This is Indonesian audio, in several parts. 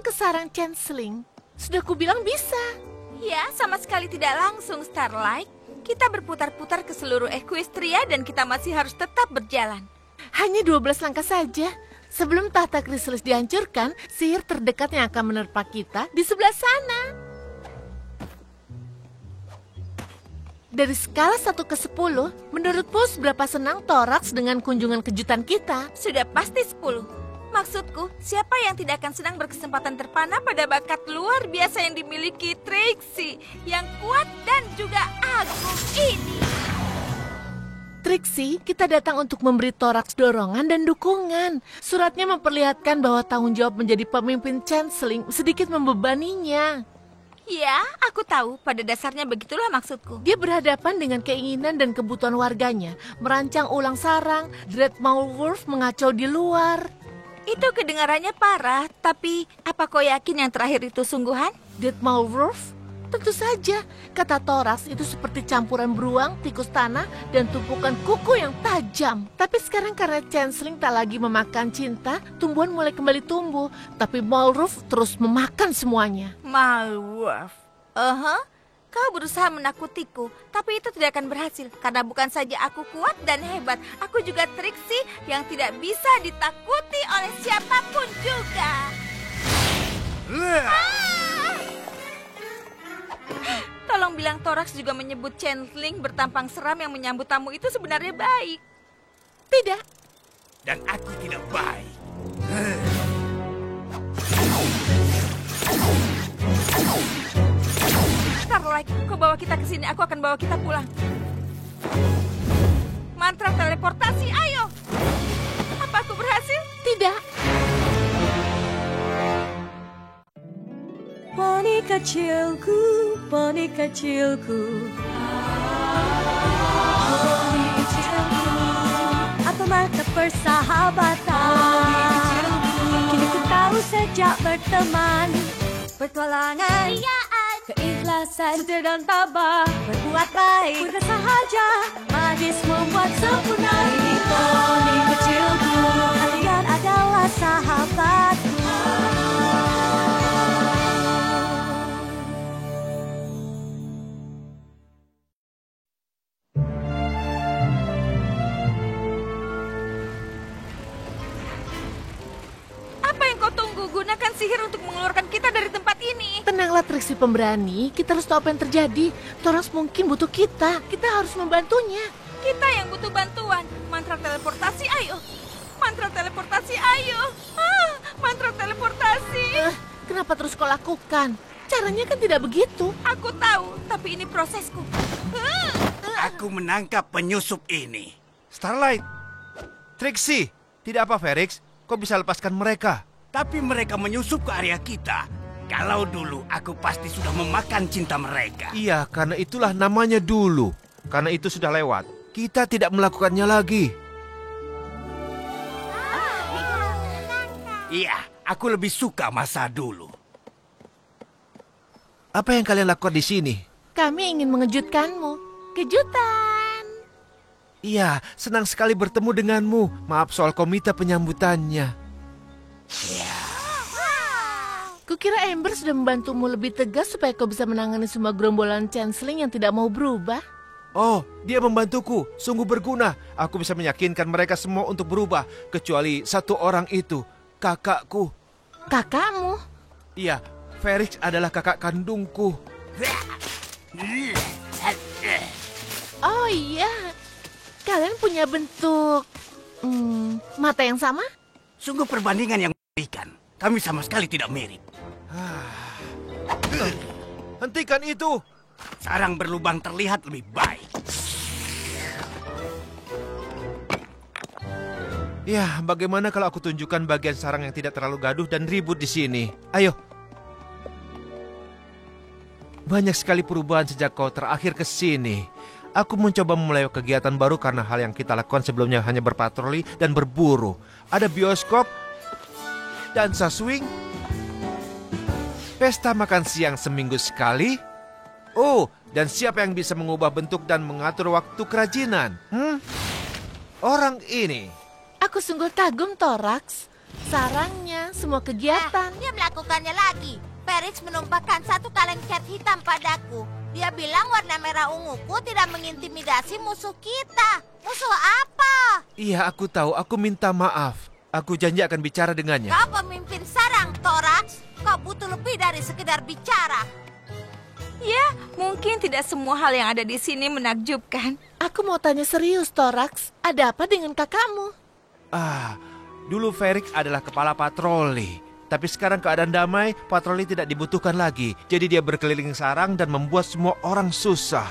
ke sarang Changeling. Sudah kubilang bisa. Ya, sama sekali tidak langsung, Starlight. Kita berputar-putar ke seluruh Equestria dan kita masih harus tetap berjalan. Hanya 12 langkah saja. Sebelum tahta Chrysalis dihancurkan, sihir terdekat yang akan menerpa kita di sebelah sana. Dari skala 1 ke 10, menurutmu seberapa senang Thorax dengan kunjungan kejutan kita? Sudah pasti 10. Maksudku, siapa yang tidak akan senang berkesempatan terpana pada bakat luar biasa yang dimiliki Trixie, yang kuat dan juga agung ini? Trixie, kita datang untuk memberi Thorax dorongan dan dukungan. Suratnya memperlihatkan bahwa tanggung jawab menjadi pemimpin Changeling sedikit membebaninya. Ya, aku tahu. Pada dasarnya begitulah maksudku. Dia berhadapan dengan keinginan dan kebutuhan warganya, merancang ulang sarang, Dreadmaul Wolf mengacau di luar. Itu kedengarannya parah, tapi apa kau yakin yang terakhir itu sungguhan? Dreadmaul Wolf? Tentu saja, kata Thorax itu seperti campuran beruang, tikus tanah, dan tumpukan kuku yang tajam. Tapi sekarang karena Changeling tak lagi memakan cinta, tumbuhan mulai kembali tumbuh. Tapi Malwolf terus memakan semuanya. Malwolf? Kau berusaha menakutiku, tapi itu tidak akan berhasil. Karena bukan saja aku kuat dan hebat, aku juga Trixie yang tidak bisa ditakuti oleh siapapun juga. Tolong bilang Thorax juga menyebut Changeling bertampang seram yang menyambut tamu itu sebenarnya baik. Tidak. Dan aku tidak baik. Starlight, kau bawa kita ke sini, aku akan bawa kita pulang. Mantra teleportasi, ayo. Apa aku berhasil? Tidak. Poni kecilku, poni kecilku. Poni kecilku, apa mata persahabatan? Kini ku tahu sejak berteman, petualangan, keikhlasan, setia dan tabah, berbuat baik, mudah sahaja, magis membuat sempurna. Ini poni kecilku, kalian adalah sahabatku. Gunakan sihir untuk mengeluarkan kita dari tempat ini. Tenanglah Trixie pemberani, kita harus tahu apa yang terjadi. Thorax mungkin butuh kita harus membantunya. Kita yang butuh bantuan. Mantra teleportasi, ayo. Mantra teleportasi, ayo. Mantra teleportasi. Kenapa terus kau lakukan? Caranya kan tidak begitu. Aku tahu, tapi ini prosesku. Aku menangkap penyusup ini. Starlight, Trixie, tidak apa Ferrix, kau bisa lepaskan mereka. Tapi mereka menyusup ke area kita. Kalau dulu, aku pasti sudah memakan cinta mereka. Iya, karena itulah namanya dulu. Karena itu sudah lewat. Kita tidak melakukannya lagi. Iya, aku lebih suka masa dulu. Apa yang kalian lakukan di sini? Kami ingin mengejutkanmu. Kejutan. Iya, senang sekali bertemu denganmu. Maaf soal komite penyambutannya. Kukira Ember sudah membantumu lebih tegas supaya kau bisa menangani semua gerombolan Changeling yang tidak mau berubah. Oh, dia membantuku. Sungguh berguna. Aku bisa meyakinkan mereka semua untuk berubah. Kecuali satu orang itu, kakakku. Kakakmu? Iya, Ferrix adalah kakak kandungku. Oh iya, kalian punya bentuk mata yang sama? Sungguh perbandingan yang mengerikan. Kami sama sekali tidak mirip. Hentikan itu. Sarang berlubang terlihat lebih baik. Ya, bagaimana kalau aku tunjukkan bagian sarang yang tidak terlalu gaduh dan ribut di sini? Ayo. Banyak sekali perubahan sejak kau terakhir ke sini. Aku mencoba memulai kegiatan baru karena hal yang kita lakukan sebelumnya hanya berpatroli dan berburu. Ada bioskop, dansa swing, pesta makan siang seminggu sekali. Oh, dan siapa yang bisa mengubah bentuk dan mengatur waktu kerajinan? Orang ini. Aku sungguh kagum, Thorax. sarangnya, semua kegiatan. Dia melakukannya lagi. Felix menumpahkan satu kaleng cat hitam padaku. Dia bilang warna merah unguku tidak mengintimidasi musuh kita. Musuh apa? Iya, aku tahu. Aku minta maaf. Aku janji akan bicara dengannya. Kau pemimpin sarang, Thorax. Kau butuh lebih dari sekedar bicara. Ya, mungkin tidak semua hal yang ada di sini menakjubkan. Aku mau tanya serius, Thorax. Ada apa dengan kakakmu? Dulu Ferik adalah kepala patroli. Tapi sekarang keadaan damai, patroli tidak dibutuhkan lagi. Jadi dia berkeliling sarang dan membuat semua orang susah.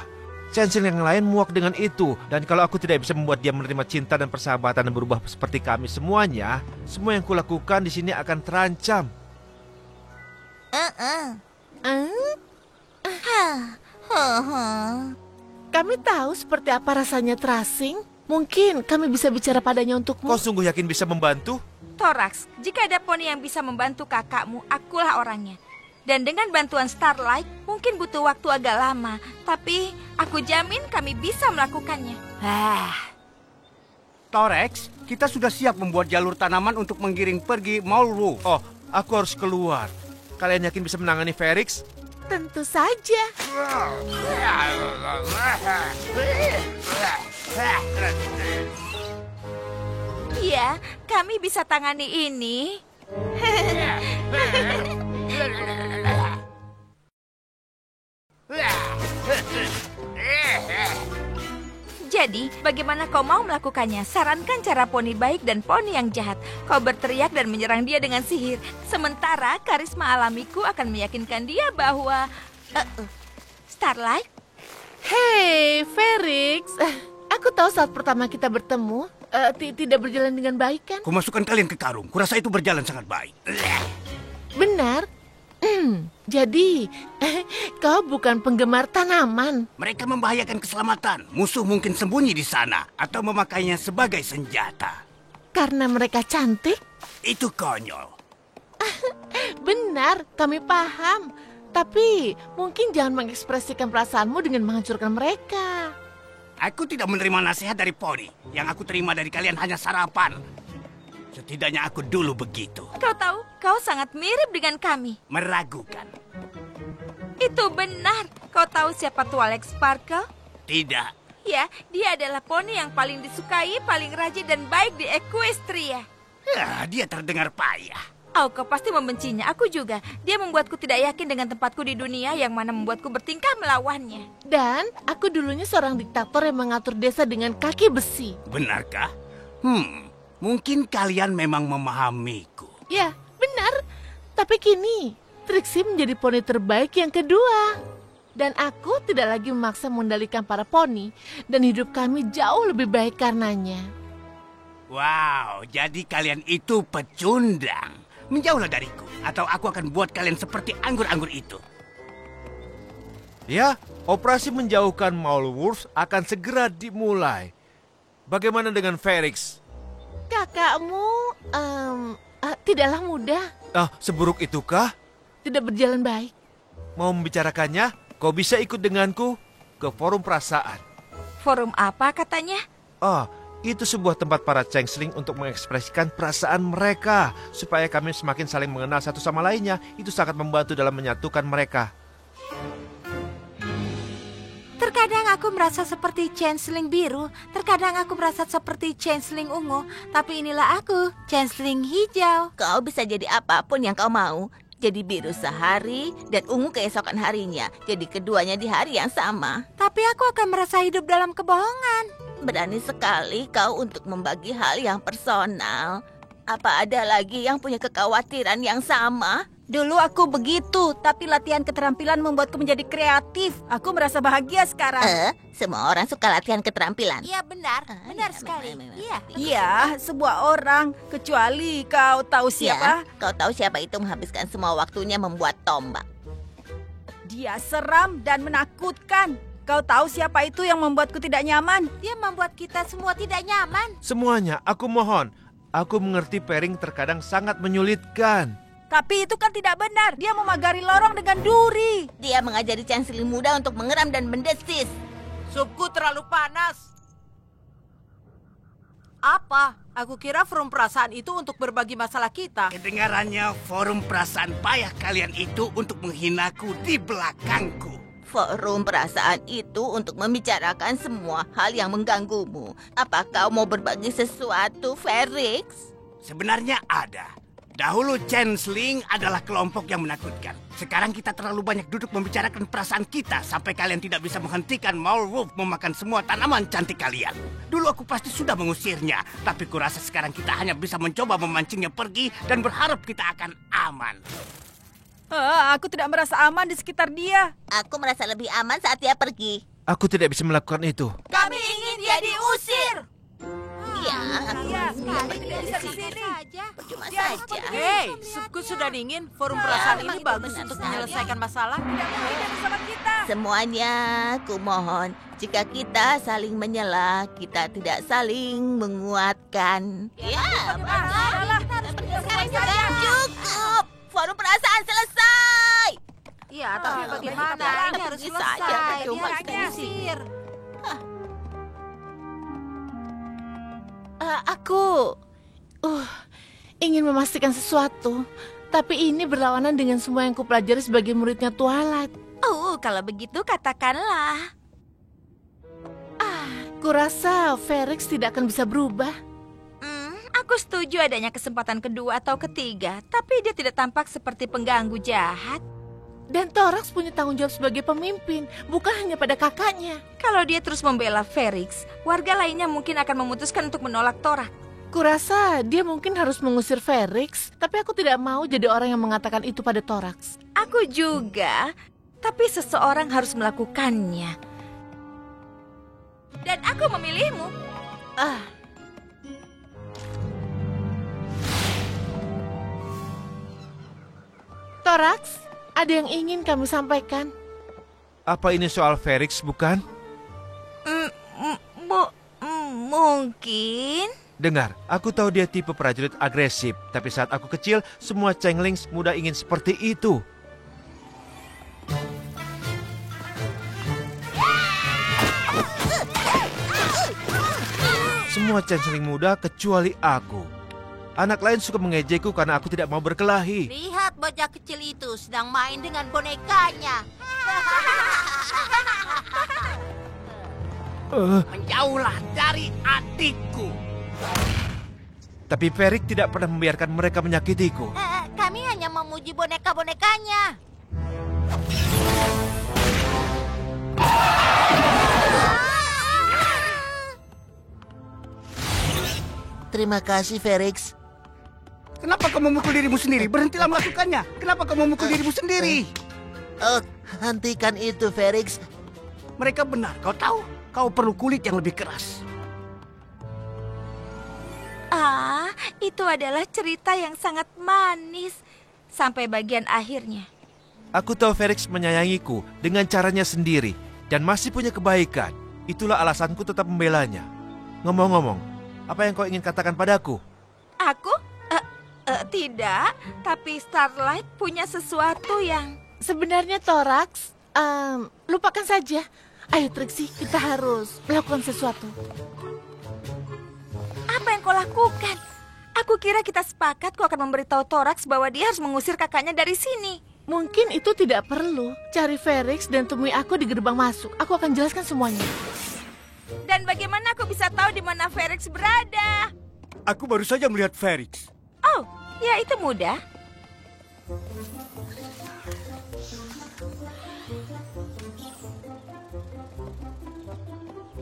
Chanceling yang lain muak dengan itu. Dan kalau aku tidak bisa membuat dia menerima cinta dan persahabatan dan berubah seperti kami semuanya, semua yang kulakukan di sini akan terancam. Kami tahu seperti apa rasanya terasing. Mungkin kami bisa bicara padanya untukmu. Kau sungguh yakin bisa membantu? Thorax, jika ada poni yang bisa membantu kakakmu, akulah orangnya. Dan dengan bantuan Starlight, mungkin butuh waktu agak lama. Tapi aku jamin kami bisa melakukannya. Thorax, kita sudah siap membuat jalur tanaman untuk menggiring pergi Maulwolf. Oh, aku harus keluar. Kalian yakin bisa menangani Felix? Tentu saja. Iya, kami bisa tangani ini. Jadi, bagaimana kau mau melakukannya? Sarankan cara poni baik dan poni yang jahat. Kau berteriak dan menyerang dia dengan sihir. Sementara karisma alamiku akan meyakinkan dia bahwa... Starlight? Hei, Felix. Aku tahu saat pertama kita bertemu, tidak berjalan dengan baik kan? Kumasukkan kalian ke karung. Kurasa itu berjalan sangat baik. Benar. Jadi, kau bukan penggemar tanaman. Mereka membahayakan keselamatan. Musuh mungkin sembunyi di sana atau memakainya sebagai senjata. Karena mereka cantik? Itu konyol. Benar, kami paham. Tapi mungkin jangan mengekspresikan perasaanmu dengan menghancurkan mereka. Aku tidak menerima nasihat dari poni. Yang aku terima dari kalian hanya sarapan. Setidaknya aku dulu begitu. Kau tahu, kau sangat mirip dengan kami. Meragukan. Itu benar. Kau tahu siapa Twalex Sparkle? Tidak. Ya, dia adalah poni yang paling disukai, paling rajin dan baik di Equestria. Dia terdengar payah. Oh, kau pasti membencinya. Aku juga. Dia membuatku tidak yakin dengan tempatku di dunia yang mana membuatku bertingkah melawannya. Dan aku dulunya seorang diktator yang mengatur desa dengan kaki besi. Benarkah? Mungkin kalian memang memahamiku. Ya, benar. Tapi kini, Trixie menjadi poni terbaik yang kedua. Dan aku tidak lagi memaksa mengendalikan para poni. Dan hidup kami jauh lebih baik karenanya. Wow, jadi kalian itu pecundang. Menjauhlah dariku, atau aku akan buat kalian seperti anggur-anggur itu. Ya, operasi menjauhkan Maulwolf akan segera dimulai. Bagaimana dengan Felix? Kakakmu, tidaklah mudah. Seburuk itukah? Tidak berjalan baik. Mau membicarakannya? Kau bisa ikut denganku ke forum perasaan. Forum apa katanya? Itu sebuah tempat para changeling untuk mengekspresikan perasaan mereka. Supaya kami semakin saling mengenal satu sama lainnya. Itu sangat membantu dalam menyatukan mereka. Terkadang aku merasa seperti Changeling biru, terkadang aku merasa seperti Changeling ungu, tapi inilah aku, Changeling hijau. Kau bisa jadi apapun yang kau mau. Jadi biru sehari dan ungu keesokan harinya. Jadi keduanya di hari yang sama. Tapi aku akan merasa hidup dalam kebohongan. Berani sekali kau untuk membagi hal yang personal. Apa ada lagi yang punya kekhawatiran yang sama? Dulu aku begitu, tapi latihan keterampilan membuatku menjadi kreatif. Aku merasa bahagia sekarang. Semua orang suka latihan keterampilan. Iya benar, benar sekali. Iya. Iya, sebuah orang. Kecuali kau tahu siapa? Ya, kau tahu siapa itu menghabiskan semua waktunya membuat tombak. Dia seram dan menakutkan. Kau tahu siapa itu yang membuatku tidak nyaman? Dia membuat kita semua tidak nyaman. Semuanya, aku mohon. Aku mengerti pairing terkadang sangat menyulitkan. Tapi itu kan tidak benar. Dia memagari lorong dengan duri. Dia mengajari chanceling muda untuk mengeram dan mendesis. Supku terlalu panas. Apa? Aku kira forum perasaan itu untuk berbagi masalah kita. Kedengarannya forum perasaan payah kalian itu untuk menghinaku di belakangku. Forum perasaan itu untuk membicarakan semua hal yang mengganggumu. Apa kau mau berbagi sesuatu, Felix? Sebenarnya ada. Dahulu Changeling adalah kelompok yang menakutkan. Sekarang kita terlalu banyak duduk membicarakan perasaan kita sampai kalian tidak bisa menghentikan Maulwolf memakan semua tanaman cantik kalian. Dulu aku pasti sudah mengusirnya, tapi kurasa sekarang kita hanya bisa mencoba memancingnya pergi dan berharap kita akan aman. Aku tidak merasa aman di sekitar dia. Aku merasa lebih aman saat dia pergi. Aku tidak bisa melakukan itu. Kami ingin dia diusir. Iya, Sekali tidak bisa di sini. percuma saja. Hei, supku sudah dingin. Forum perasaan ini bagus untuk menyelesaikan masalah. Semuanya, kumohon, jika kita saling menyela, kita tidak saling menguatkan. Ya, cukup. Forum perasaan selesai. Ya, tapi bagaimana? Ini harus pergi selesai. saja, percuma Dia harus diusir. Aku ingin memastikan sesuatu, tapi ini berlawanan dengan semua yang kupelajari sebagai muridnya Twilight. Oh, kalau begitu katakanlah. Kurasa Felix tidak akan bisa berubah. Aku setuju adanya kesempatan kedua atau ketiga, tapi dia tidak tampak seperti pengganggu jahat. Dan Thorax punya tanggung jawab sebagai pemimpin, bukan hanya pada kakaknya. Kalau dia terus membela Felix, warga lainnya mungkin akan memutuskan untuk menolak Thorax. Kurasa dia mungkin harus mengusir Felix, tapi aku tidak mau jadi orang yang mengatakan itu pada Thorax. Aku juga, tapi seseorang harus melakukannya. Dan aku memilihmu. Thorax, ada yang ingin kami sampaikan? Apa ini soal Felix, bukan? Mungkin. Dengar, aku tahu dia tipe prajurit agresif, tapi saat aku kecil, semua Changelings muda ingin seperti itu. Semua Changeling muda kecuali aku. Anak lain suka mengejekku karena aku tidak mau berkelahi. Lihat bocah kecil itu sedang main dengan bonekanya. Menjauhlah dari adikku. Tapi Felix tidak pernah membiarkan mereka menyakitiku. Kami hanya memuji boneka-bonekanya. Terima kasih, Felix. Kenapa kau memukul dirimu sendiri? Berhentilah melakukannya. Kenapa kau memukul dirimu sendiri? Oh, hentikan itu, Felix. Mereka benar, kau tahu. Kau perlu kulit yang lebih keras. Itu adalah cerita yang sangat manis. Sampai bagian akhirnya. Aku tahu Felix menyayangiku dengan caranya sendiri dan masih punya kebaikan. Itulah alasanku tetap membelanya. Ngomong-ngomong, apa yang kau ingin katakan padaku? Aku? Tidak, tapi Starlight punya sesuatu yang... Sebenarnya Thorax, lupakan saja. Ayo Trixie, kita harus melakukan sesuatu. Apa yang kau lakukan? Aku kira kita sepakat kau akan memberitahu Thorax bahwa dia harus mengusir kakaknya dari sini. Mungkin itu tidak perlu. Cari Felix dan temui aku di gerbang masuk. Aku akan jelaskan semuanya. Dan bagaimana aku bisa tahu di mana Felix berada? Aku baru saja melihat Felix. Oh, ya itu mudah.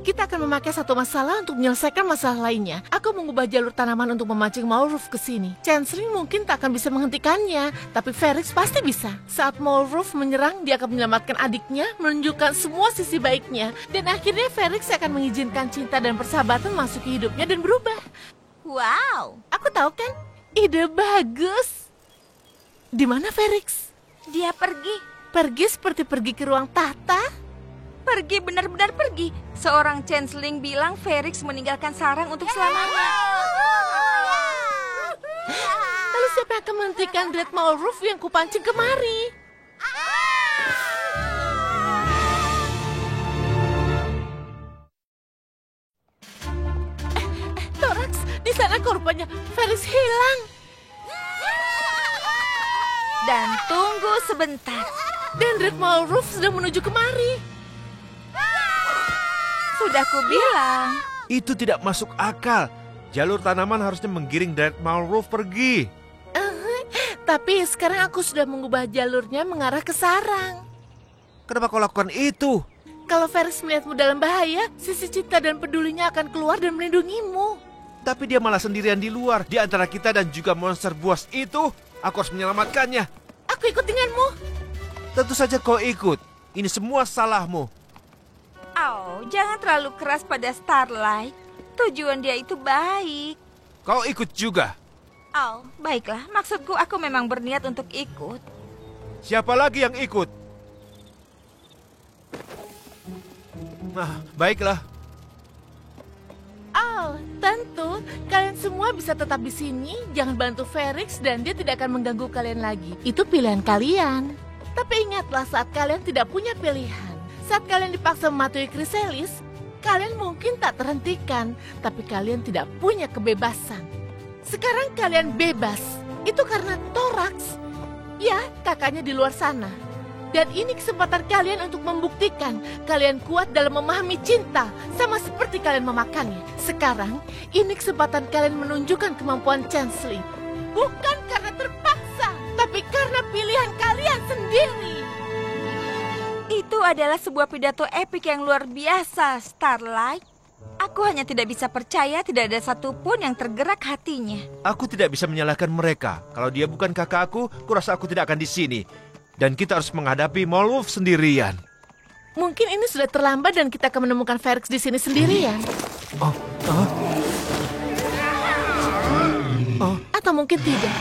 Kita akan memakai satu masalah untuk menyelesaikan masalah lainnya. Aku mengubah jalur tanaman untuk memancing Maulwolf ke sini. Chanceling mungkin tak akan bisa menghentikannya, tapi Felix pasti bisa. Saat Maulwolf menyerang, dia akan menyelamatkan adiknya, menunjukkan semua sisi baiknya, dan akhirnya Felix akan mengizinkan cinta dan persahabatan masuk ke hidupnya dan berubah. Wow, Aku tahu kan? Ide bagus. Di mana Felix? dia pergi. Pergi seperti pergi ke ruang tahta? Pergi, benar-benar pergi. Seorang Changeling bilang Felix meninggalkan sarang untuk selamanya. Lalu siapa yang akan menghentikan Dread Maulwolf yang kupancing kemari? Thorax, Sana korbannya, Felix hilang. Dan tunggu sebentar. Dan Red Roof sedang menuju kemari. Sudah kubilang. Itu tidak masuk akal. Jalur tanaman harusnya menggiring Red Roof pergi. Tapi sekarang aku sudah mengubah jalurnya mengarah ke sarang. Kenapa kau lakukan itu? Kalau Felix melihatmu dalam bahaya, sisi cinta dan pedulinya akan keluar dan melindungimu. Tapi dia malah sendirian di luar, di antara kita dan juga monster buas itu. Aku harus menyelamatkannya. Aku ikut denganmu. Tentu saja kau ikut. Ini semua salahmu. Oh, jangan terlalu keras pada Starlight. Tujuan dia itu baik. Kau ikut juga. Oh, baiklah. Maksudku aku memang berniat untuk ikut. Siapa lagi yang ikut? Nah, baiklah. Oh, tentu. Kalian semua bisa tetap di sini. Jangan bantu Felix dan dia tidak akan mengganggu kalian lagi. Itu pilihan kalian. Tapi ingatlah saat kalian tidak punya pilihan. Saat kalian dipaksa mematuhi Chrysalis, kalian mungkin tak terhentikan. Tapi kalian tidak punya kebebasan. Sekarang kalian bebas. Itu karena Thorax. Ya, kakaknya di luar sana. Dan ini kesempatan kalian untuk membuktikan kalian kuat dalam memahami cinta, sama seperti kalian memakannya. Sekarang, ini kesempatan kalian menunjukkan kemampuan Changeling. Bukan karena terpaksa, tapi karena pilihan kalian sendiri. Itu adalah sebuah pidato epik yang luar biasa, Starlight. Aku hanya tidak bisa percaya tidak ada satupun yang tergerak hatinya. Aku tidak bisa menyalahkan mereka. Kalau dia bukan kakakku, kurasa aku tidak akan di sini. Dan kita harus menghadapi Malwolf sendirian. Mungkin ini sudah terlambat dan kita akan menemukan Felix di sini sendirian. Atau mungkin tidak.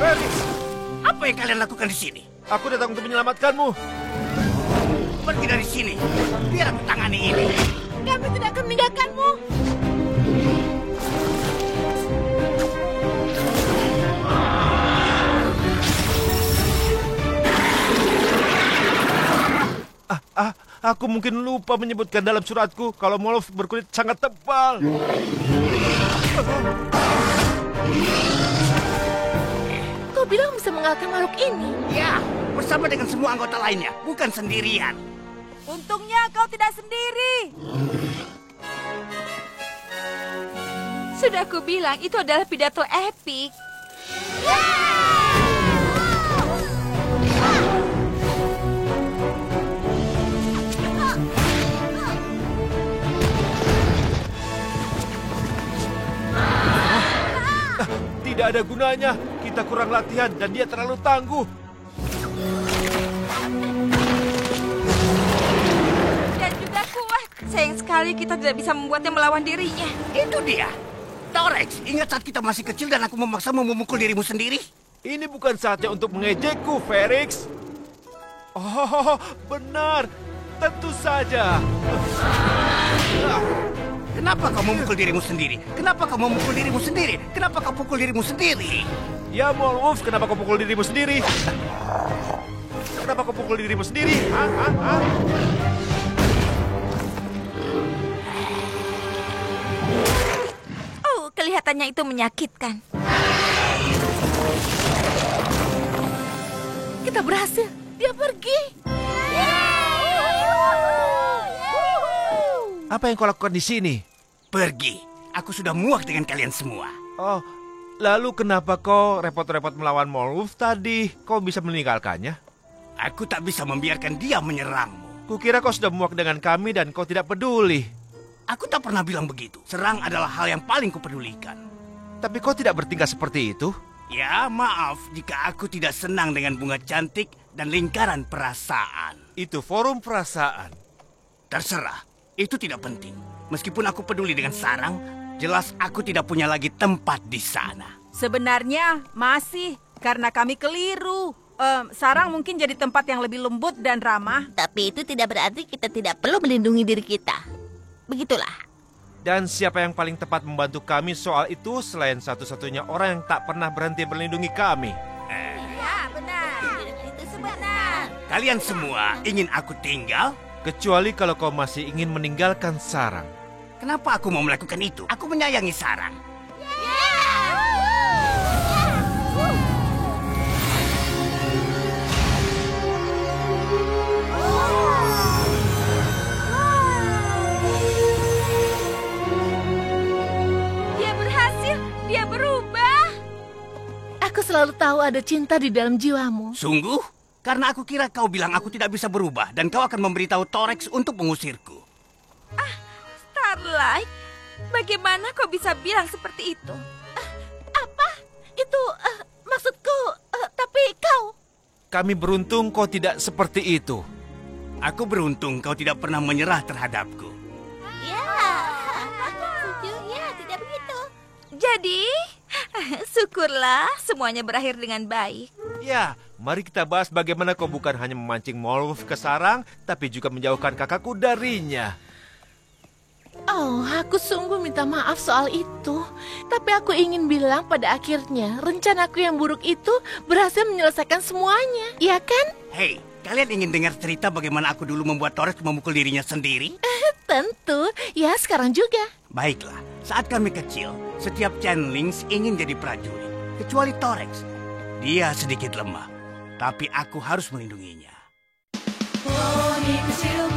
Felix, apa yang kalian lakukan di sini? Aku datang untuk menyelamatkanmu. Pergi dari sini. Biar aku tangani ini. Kami tidak akan meninggalkanmu. Aku mungkin lupa menyebutkan dalam suratku kalau Malwolf berkulit sangat tebal. Kau bilang bisa mengalahkan makhluk ini? Ya, bersama dengan semua anggota lainnya, bukan sendirian. Untungnya kau tidak sendiri. Sudah aku bilang itu adalah pidato epik. Tidak ada gunanya. Kita kurang latihan dan dia terlalu tangguh. Dan juga kuat. Sayang sekali kita tidak bisa membuatnya melawan dirinya. Itu dia. Thorax, ingat saat kita masih kecil dan aku memaksamu memukul dirimu sendiri? Ini bukan saatnya untuk mengejekku, Felix. Oh, benar. Tentu saja. Kenapa kau memukul dirimu sendiri? Kenapa kau memukul dirimu sendiri? Kenapa kau pukul dirimu sendiri? Ya, Malwolf, kenapa kau pukul dirimu sendiri? Kenapa kau pukul dirimu sendiri? Oh, kelihatannya itu menyakitkan. Kita berhasil. Dia pergi. Apa yang kau lakukan di sini? Pergi. Aku sudah muak dengan kalian semua. Oh, lalu kenapa kau repot-repot melawan Malwolf tadi? Kau bisa meninggalkannya? Aku tak bisa membiarkan dia menyerangmu. Kukira kau sudah muak dengan kami dan kau tidak peduli. Aku tak pernah bilang begitu. Serang adalah hal yang paling kupedulikan. Tapi kau tidak bertingkah seperti itu? Ya, maaf jika aku tidak senang dengan bunga cantik dan lingkaran perasaan. Itu forum perasaan. Terserah. Itu tidak penting. Meskipun aku peduli dengan sarang, jelas aku tidak punya lagi tempat di sana. Sebenarnya masih, karena kami keliru. Sarang mungkin jadi tempat yang lebih lembut dan ramah. Tapi itu tidak berarti kita tidak perlu melindungi diri kita. Begitulah. Dan siapa yang paling tepat membantu kami soal itu selain satu-satunya orang yang tak pernah berhenti melindungi kami? Ya, benar. Itu sebenar. Kalian semua ingin aku tinggal? Kecuali kalau kau masih ingin meninggalkan sarang. Kenapa aku mau melakukan itu? Aku menyayangi sarang. Dia berhasil. Dia berubah. Aku selalu tahu ada cinta di dalam jiwamu. Sungguh? Karena aku kira kau bilang aku tidak bisa berubah dan kau akan memberitahu Torex untuk mengusirku. Starlight, bagaimana kau bisa bilang seperti itu? Apa? Itu maksudku, tapi kau... Kami beruntung kau tidak seperti itu. Aku beruntung kau tidak pernah menyerah terhadapku. Ya, aku setuju. Ya, tidak begitu. Jadi, syukurlah semuanya berakhir dengan baik. Ya, mari kita bahas bagaimana kau bukan hanya memancing Marwolf ke sarang, tapi juga menjauhkan kakakku darinya. Oh, aku sungguh minta maaf soal itu. Tapi aku ingin bilang pada akhirnya, rencanaku yang buruk itu berhasil menyelesaikan semuanya. Iya kan? Hei, kalian ingin dengar cerita bagaimana aku dulu membuat Torex memukul dirinya sendiri? Tentu. Ya, sekarang juga. Baiklah, saat kami kecil, setiap Changelings ingin jadi prajurit. Kecuali Torex. Dia sedikit lemah, tapi aku harus melindunginya. Poni kecil